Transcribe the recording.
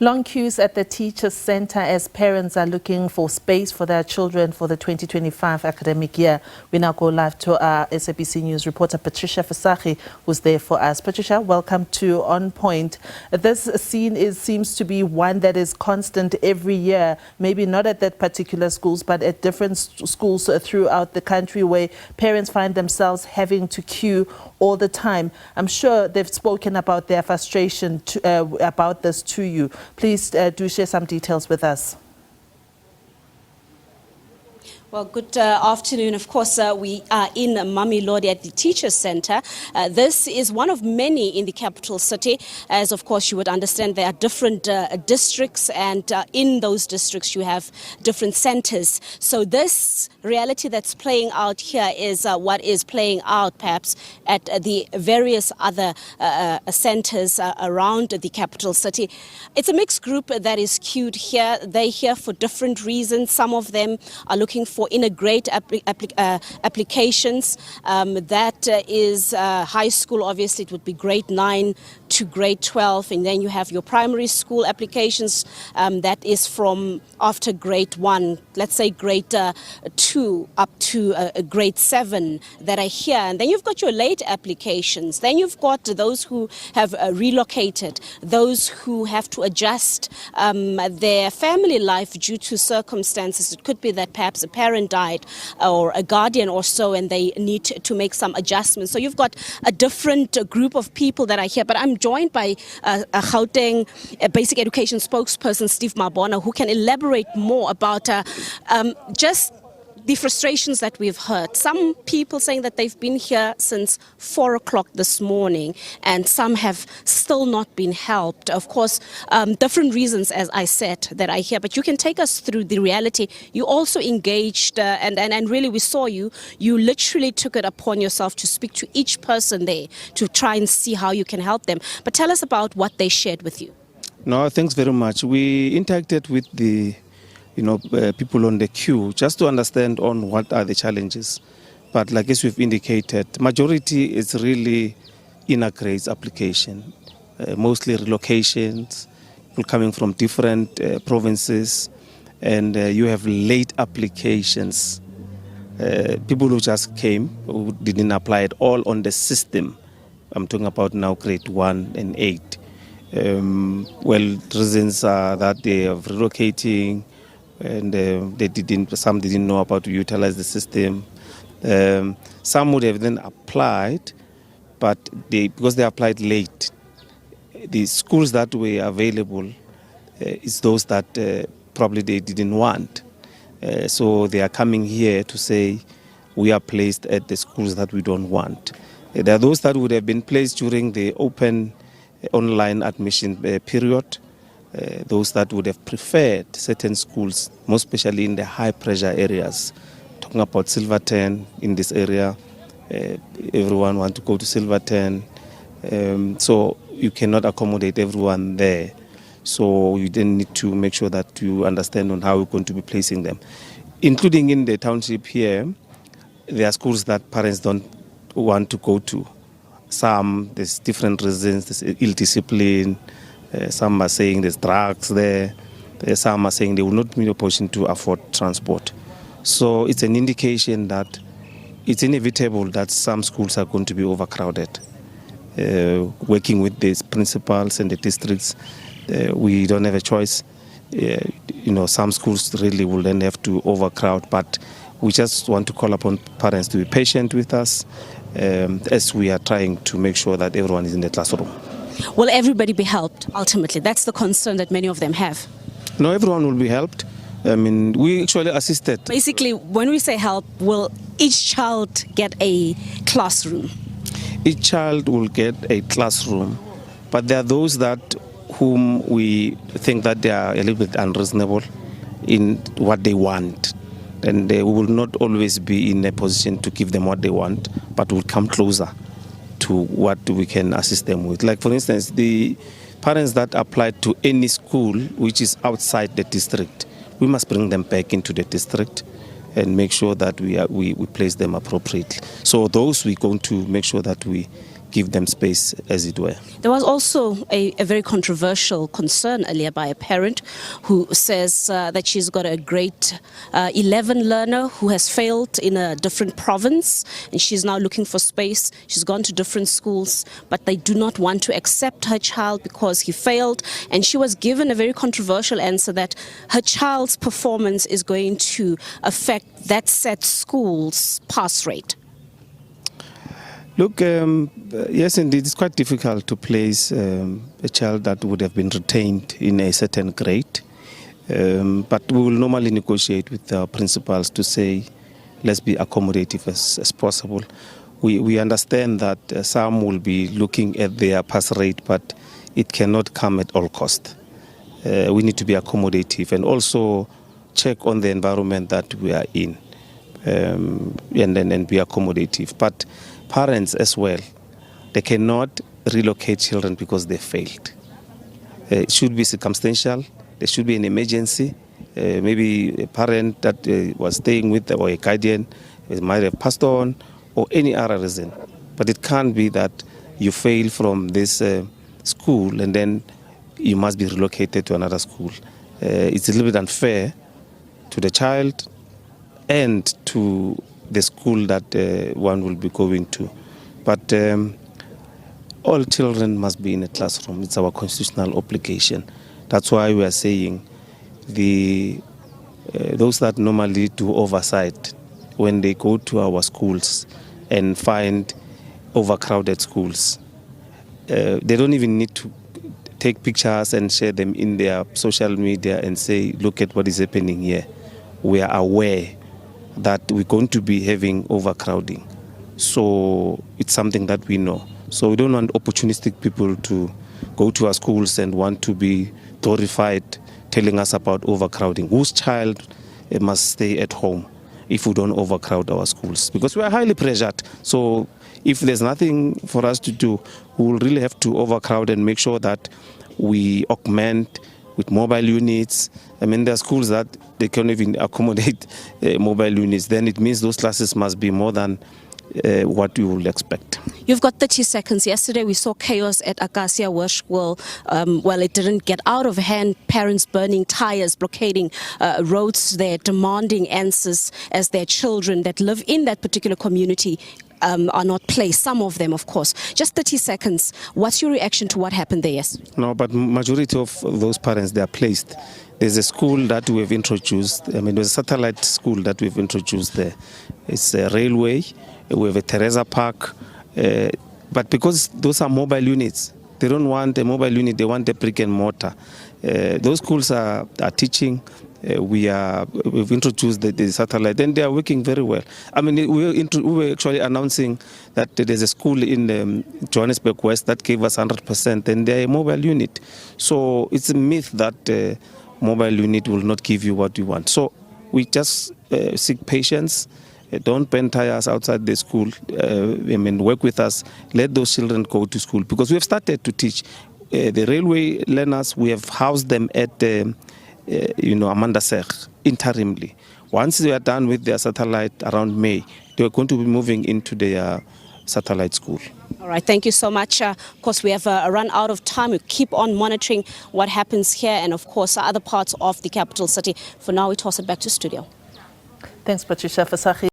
Long queues at the Teachers Centre as parents are looking for space for their children for the 2025 academic year. We now go live to our SABC News reporter Patricia Visagie, who's there for us. Patricia, welcome to On Point. This scene seems to be one that is constant every year, maybe not at that particular schools, but at different schools throughout the country where parents find themselves having to queue all the time. I'm sure they've spoken about their frustration about this to you. Please do share some details with us. Well, good afternoon. Of course, we are in Mamelodi at the Teachers Centre. This is one of many in the capital city. As of course you would understand, there are different districts, and in those districts you have different centres. So this reality that's playing out here is what is playing out perhaps at the various other centres around the capital city. It's a mixed group that is queued here. They're here for different reasons. Some of them are looking for integrate applications. That is high school, obviously it would be grade 9 to grade 12, and then you have your primary school applications that is from after grade 1, let's say grade 2 up to grade 7 that are here, and then you've got your late applications. Then you've got those who have relocated, those who have to adjust their family life due to circumstances. It could be that perhaps a parent died or a guardian or so, and they need to make some adjustments. So you've got a different group of people that are here, but I'm joined by a Gauteng basic education spokesperson, Steve Mabona, who can elaborate more about just the frustrations that we've heard. Some people saying that they've been here since 4 o'clock this morning, and some have still not been helped. Of course, different reasons, as I said, that I hear, but you can take us through the reality. You also engaged, and really we saw you literally took it upon yourself to speak to each person there to try and see how you can help them. But tell us about what they shared with you. No, thanks very much. We interacted with the people on the queue just to understand on what are the challenges. But like as we've indicated, majority is really inner grades application, mostly relocations, people coming from different provinces, and you have late applications. People who just came, who didn't apply at all on the system. I'm talking about now grade 1 and 8. Well, reasons are that they are relocating, and some didn't know about to utilize the system. Some would have then applied, but because they applied late, the schools that were available is those that probably they didn't want. So they are coming here to say we are placed at the schools that we don't want. There are those that would have been placed during the open online admission period. Those that would have preferred certain schools, most especially in the high pressure areas. Talking about Silverton in this area, everyone wants to go to Silverton, so you cannot accommodate everyone there. So you then need to make sure that you understand on how you're going to be placing them. Including in the township here, there are schools that parents don't want to go to. Some, there's different reasons, there's ill discipline. Some are saying there's drugs there. Some are saying they will not be in a position to afford transport. So it's an indication that it's inevitable that some schools are going to be overcrowded. Working with these principals and the districts, we don't have a choice. Some schools really will then have to overcrowd, but we just want to call upon parents to be patient with us as we are trying to make sure that everyone is in the classroom. Will everybody be helped, ultimately? That's the concern that many of them have. No, everyone will be helped. I mean, we actually assisted. Basically, when we say help, will each child get a classroom? Each child will get a classroom, but there are those whom we think that they are a little bit unreasonable in what they want. And we will not always be in a position to give them what they want, but we'll come closer to what we can assist them with. Like for instance, the parents that apply to any school which is outside the district, we must bring them back into the district and make sure that we place them appropriately. So those we're going to make sure that we give them space, as it were. There was also a very controversial concern earlier by a parent who says that she's got a grade 11 learner who has failed in a different province, and she's now looking for space. She's gone to different schools, but they do not want to accept her child because he failed. And she was given a very controversial answer that her child's performance is going to affect that set school's pass rate. Look, yes, indeed, it's quite difficult to place a child that would have been retained in a certain grade. But we will normally negotiate with our principals to say, let's be accommodative as possible. We understand that some will be looking at their pass rate, but it cannot come at all cost. We need to be accommodative and also check on the environment that we are in and be accommodative. But parents as well, they cannot relocate children because they failed. It should be circumstantial. There should be an emergency. Maybe a parent that was staying with or a guardian might have passed on or any other reason. But it can't be that you fail from this school and then you must be relocated to another school. It's a little bit unfair to the child and to the school that one will be going to. But all children must be in a classroom. It's our constitutional obligation. That's why we are saying those that normally do oversight when they go to our schools and find overcrowded schools, they don't even need to take pictures and share them in their social media and say, look at what is happening here. We are aware that we're going to be having overcrowding. So it's something that we know. So we don't want opportunistic people to go to our schools and want to be glorified telling us about overcrowding. Whose child must stay at home if we don't overcrowd our schools? Because we are highly pressured. So if there's nothing for us to do, we will really have to overcrowd and make sure that we augment with mobile units. I mean, there are schools that they can't even accommodate mobile units. Then it means those classes must be more than what you will expect. You've got 30 seconds. Yesterday we saw chaos at Acacia Worshwell. Well, it didn't get out of hand. Parents burning tires, blockading roads there, demanding answers as their children that live in that particular community are not placed. Some of them, of course. Just 30 seconds. What's your reaction to what happened there? Yes. No, but majority of those parents, they are placed. There's a school that we have introduced. I mean, there's a satellite school that we've introduced there. It's a railway. We have a Teresa Park. But because those are mobile units, they don't want a mobile unit, they want a brick and mortar. Those schools are teaching. We've introduced the satellite, and they are working very well. I mean, we were actually announcing that there's a school in Johannesburg West that gave us 100%, and they're a mobile unit. So it's a myth that mobile unit will not give you what you want. So we just seek patience. Don't burn tires outside the school. Work with us. Let those children go to school, because we have started to teach the railway learners. We have housed them at Amanda Sech interimly. Once they are done with their satellite around May, they are going to be moving into their satellite school. All right, thank you so much. Of course, we have run out of time. We keep on monitoring what happens here and, of course, other parts of the capital city. For now, we toss it back to studio. Thanks, Patricia Visagie.